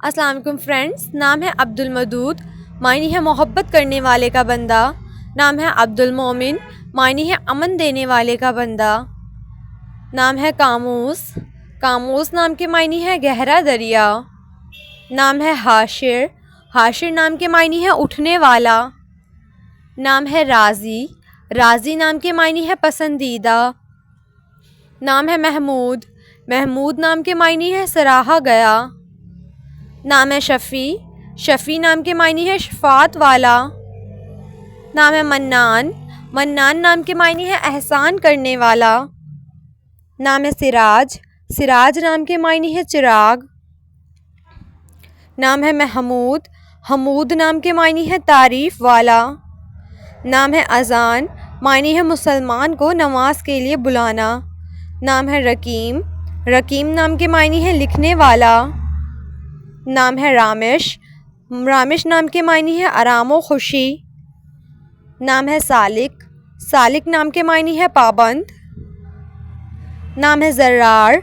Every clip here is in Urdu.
السلام علیکم فرینڈس، نام ہے عبد المدود، معنی ہے محبت کرنے والے کا بندہ۔ نام ہے عبد المومن، معنی ہے امن دینے والے کا بندہ۔ نام ہے قاموس، قاموس نام کے معنی ہے گہرا دریا۔ نام ہے حاشر، حاشر نام کے معنی ہے اٹھنے والا۔ نام ہے راضی، راضی نام کے معنی ہے پسندیدہ۔ نام ہے محمود، محمود نام کے معنی ہے سراہا گیا۔ نام ہے شفیع، شفیع نام کے معنی ہے شفاعت والا۔ نام ہے منان، منان نام کے معنی ہے احسان کرنے والا۔ نام ہے سراج، سراج نام کے معنی ہے چراغ۔ نام ہے محمود، حمود نام کے معنی ہے تعریف والا۔ نام ہے اذان، معنی ہے مسلمان کو نماز کے لیے بلانا۔ نام ہے رقیم، رقیم نام کے معنی ہے لکھنے والا۔ نام ہے رامش، رامش نام کے معنی ہے آرام و خوشی۔ نام ہے سالک، سالک نام کے معنی ہے پابند۔ نام ہے زرار،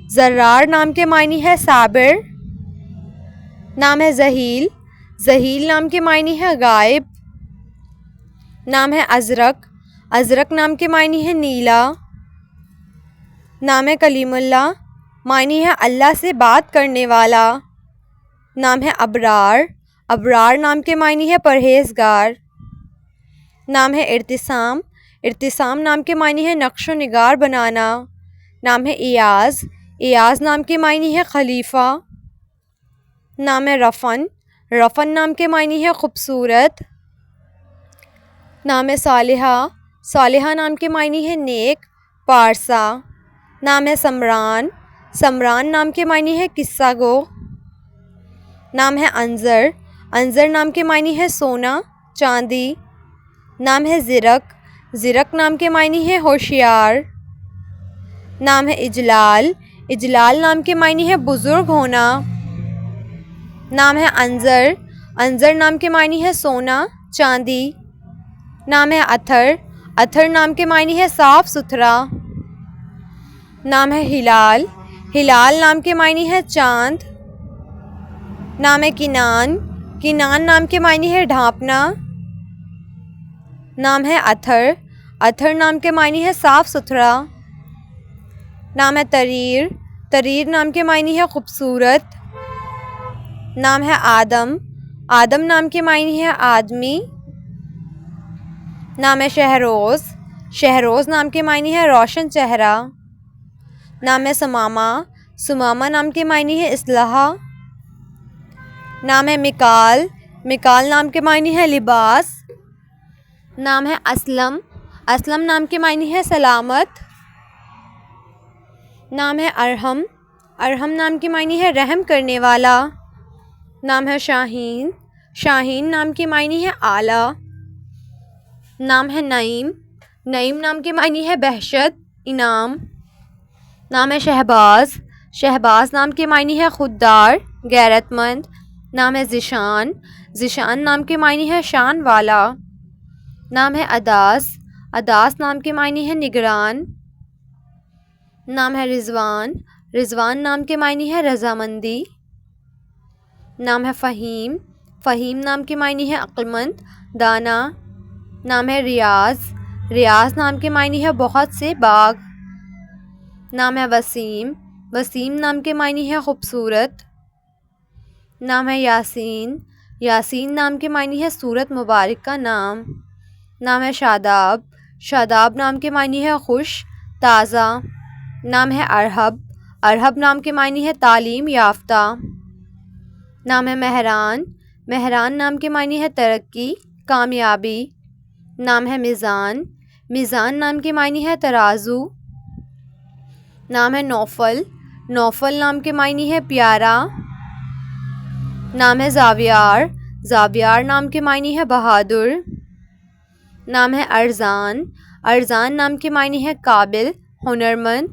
زرار نام کے معنی ہے صابر۔ نام ہے زحیل، زحیل نام کے معنی ہے غائب۔ نام ہے ازرق، ازرق نام کے معنی ہے نیلا۔ نام ہے کلیم اللہ، معنی ہے اللہ سے بات کرنے والا۔ نام ہے ابرار، ابرار نام کے معنی ہے پرہیزگار۔ نام ہے ارتسام، ارتسام نام کے معنی ہے نقش و نگار بنانا۔ نام ہے ایاز، ایاز نام کے معنی ہے خلیفہ۔ نام ہے رفن، رفن نام کے معنی ہے خوبصورت۔ نام ہے صالحہ، صالحہ نام کے معنی ہے نیک، پارسا۔ نام ہے سمران، سمران نام کے معنی ہے قصہ گو۔ نام ہے انظر، انظر نام کے معنی ہے سونا، چاندی۔ نام ہے زرق، زرق نام کے معنی ہے ہوشیار۔ نام ہے اجلال، اجلال نام کے معنی ہے بزرگ ہونا۔ نام ہے انظر، انظر نام کے معنی ہے سونا، چاندی۔ نام ہے اطہر، اطہر نام کے معنی ہے صاف ستھرا۔ نام ہے ہلال، ہلال نام کے معنی ہے چاند۔ نام ہے کنان، کنان نام کے معنی ہے ڈھانپنا۔ نام ہے اطہر، اطہر نام کے معنی ہے صاف ستھرا۔ نام ہے تریر، تریر نام کے معنی ہے خوبصورت۔ نام ہے آدم، آدم نام کے معنی ہے آدمی۔ نام ہے شہروز، شہروز نام کے معنی ہے روشن چہرہ۔ نام ہے سمامہ، سمامہ نام کے معنی ہے اسلحہ۔ نام ہے مکال، مکال نام کے معنی ہے لباس۔ نام ہے اسلم، اسلم نام کے معنی ہے سلامت۔ نام ہے ارحم، ارحم نام کے معنی ہے رحم کرنے والا۔ نام ہے شاہین، شاہین نام کے معنی ہے اعلیٰ۔ نام ہے نعیم، نعیم نام کے معنی ہے بہشت، انعام۔ نام ہے شہباز، شہباز نام کے معنی ہے خوددار، غیرت مند۔ نام ہے ذیشان، ذیشان نام کے معنی ہے شان والا۔ نام ہے اداس، اداس نام کے معنی ہے نگران۔ نام ہے رضوان، رضوان نام کے معنی ہے رضامندی۔ نام ہے فہیم، فہیم نام کے معنی ہے عقلمند، دانا۔ نام ہے ریاض، ریاض نام کے معنی ہے بہت سے باغ۔ نام ہے وسیم، وسیم نام کے معنی ہے خوبصورت۔ نام ہے یاسین، یاسین نام کے معنی ہے سورت مبارک کا نام۔ نام ہے شاداب، شاداب نام کے معنی ہے خوش، تازہ۔ نام ہے ارہب، ارہب نام کے معنی ہے تعلیم یافتہ۔ نام ہے مہران، مہران نام کے معنی ہے ترقی، کامیابی۔ نام ہے میزان، میزان نام کے معنی ہے ترازو۔ نام ہے نوفل، نوفل نام کے معنی ہے پیارا۔ نام ہے زاویار، زاویار نام کے معنی ہے بہادر۔ نام ہے ارزان، ارزان نام کے معنی ہے قابل، ہنرمند۔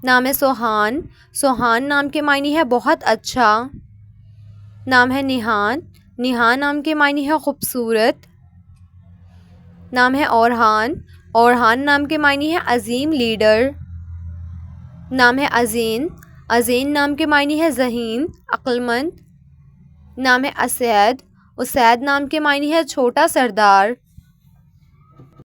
نام ہے سوہان، سوہان نام کے معنی ہے بہت اچھا۔ نام ہے نیہان، نیہان نام کے معنی ہے خوبصورت۔ نام ہے اورحان، اورحان نام کے معنی ہے عظیم لیڈر۔ نام ہے ازین، ازین نام کے معنی ہے ذہین، عقلمند۔ نام ہے اسید، اسید نام کے معنی ہے چھوٹا سردار۔